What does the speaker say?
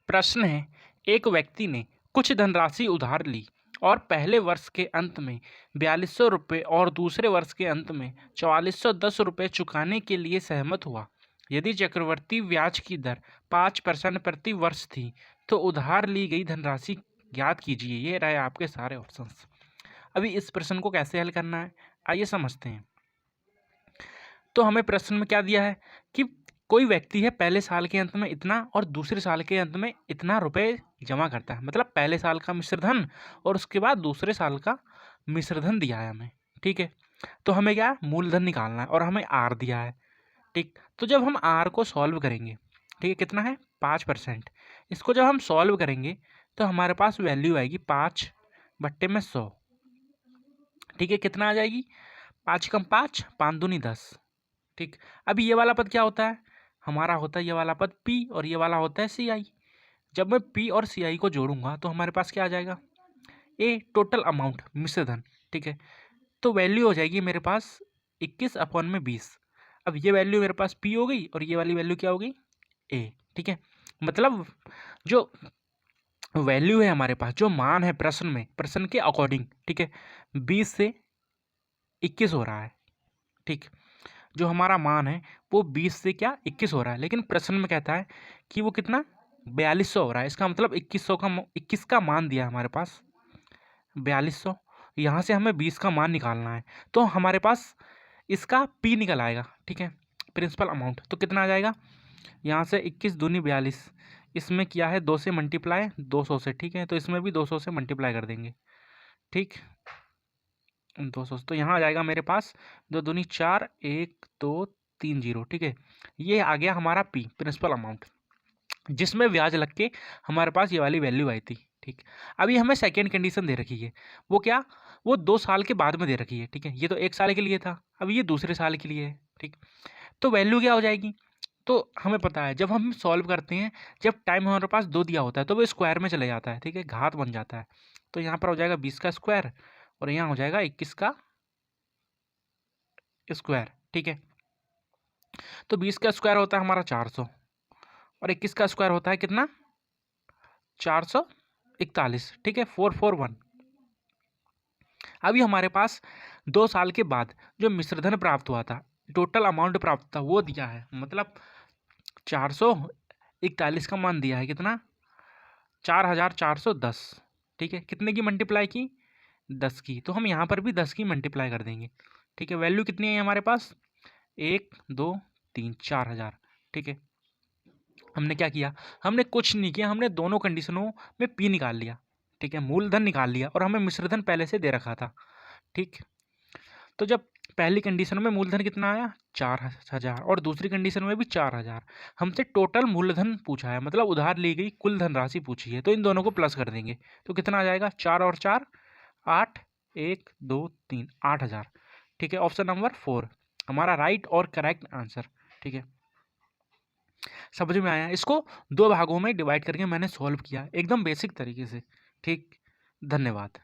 प्रश्न है, एक व्यक्ति ने कुछ धनराशि उधार ली और पहले वर्ष के अंत में 4200 रुपये और दूसरे वर्ष के अंत में 4410 रुपये चुकाने के लिए सहमत हुआ। यदि चक्रवृद्धि ब्याज की दर 5% प्रति वर्ष थी तो उधार ली गई धनराशि ज्ञात कीजिए। ये रहे आपके सारे ऑप्शंस। अभी इस प्रश्न को कैसे हल करना है, आइए समझते हैं। तो हमें प्रश्न में क्या दिया है कि कोई व्यक्ति है पहले साल के अंत में इतना और दूसरे साल के अंत में इतना रुपए जमा करता है, मतलब पहले साल का मिश्र धन और उसके बाद दूसरे साल का मिश्र धन दिया है हमें। ठीक है, तो हमें क्या मूलधन निकालना है और हमें आर दिया है। ठीक, तो जब हम आर को सॉल्व करेंगे, ठीक है, कितना है 5%। इसको जब हम सॉल्व करेंगे तो हमारे पास वैल्यू आएगी 5/100। ठीक है, कितना आ जाएगी 5 कम 5, 5 दूनी 10। ठीक, अभी ये वाला पद क्या होता है, हमारा होता है ये वाला पद पी और ये वाला होता है सी आई। जब मैं पी और सी आई को जोड़ूंगा तो हमारे पास क्या आ जाएगा, ए टोटल अमाउंट मिश्र धन। ठीक है, तो वैल्यू हो जाएगी मेरे पास 21/20। अब ये वैल्यू मेरे पास पी हो गई और ये वाली वैल्यू क्या हो गई, ए। ठीक है, मतलब जो वैल्यू है हमारे पास, जो मान है प्रश्न में, प्रश्न के अकॉर्डिंग, ठीक है, 20 से 21 हो रहा है। ठीक, जो हमारा मान है वो 20 से क्या 21 हो रहा है, लेकिन प्रश्न में कहता है कि वो कितना 4200 हो रहा है। इसका मतलब 21 का मान दिया है हमारे पास 4200। यहाँ से हमें 20 का मान निकालना है तो हमारे पास इसका पी निकल आएगा। ठीक है, प्रिंसिपल अमाउंट तो कितना आ जाएगा, यहाँ से 21 दूनी 42, इसमें किया है 2 से मल्टीप्लाई 200 से। ठीक है, तो इसमें भी 200 से मल्टीप्लाई कर देंगे। ठीक, 200, तो यहाँ आ जाएगा मेरे पास 2 दूनी 4, 1 2 3 0। ठीक है, ये आ गया हमारा पी प्रिंसिपल अमाउंट, जिसमें ब्याज लग के हमारे पास ये वाली वैल्यू आई थी। ठीक, अभी हमें सेकेंड कंडीशन दे रखी है, वो क्या, वो 2 साल के बाद में दे रखी है। ठीक है, ये तो 1 साल के लिए था, अब ये दूसरे साल के लिए है। ठीक, तो वैल्यू क्या हो जाएगी, तो हमें पता है जब हम सॉल्व करते हैं, जब टाइम हमारे पास 2 दिया होता है तो वो स्क्वायर में चले जाता है। ठीक है, घात बन जाता है, तो यहाँ पर हो जाएगा 20 का स्क्वायर और यहाँ हो जाएगा 21 का स्क्वायर। ठीक है, तो 20 का स्क्वायर होता है हमारा 400 और 21 का स्क्वायर होता है कितना 441। ठीक है, 441। अभी हमारे पास 2 साल के बाद जो मिश्रधन प्राप्त हुआ था, टोटल अमाउंट प्राप्त था, वो दिया है, मतलब 441 का मान दिया है कितना 4410। ठीक है, कितने की मल्टीप्लाई की 10 की, तो हम यहाँ पर भी 10 की मल्टीप्लाई कर देंगे। ठीक है, वैल्यू कितनी है हमारे पास 1 2 3 4000। ठीक है, हमने क्या किया, हमने कुछ नहीं किया, हमने दोनों कंडीशनों में पी निकाल लिया। ठीक है, मूलधन निकाल लिया और हमें मिश्रधन पहले से दे रखा था। ठीक, तो जब पहली कंडीशन में मूलधन कितना आया 4000 और दूसरी कंडीशन में भी 4000, हमसे टोटल मूलधन पूछा है, मतलब उधार ली गई कुल धनराशि पूछी है, तो इन दोनों को प्लस कर देंगे तो कितना आ जाएगा 4 और 4 8, 1 2 3 8000। ठीक है, ऑप्शन नंबर 4 हमारा राइट और करेक्ट आंसर। ठीक है, समझ में आया, इसको 2 भागों में डिवाइड करके मैंने सॉल्व किया एकदम बेसिक तरीके से। ठीक, धन्यवाद।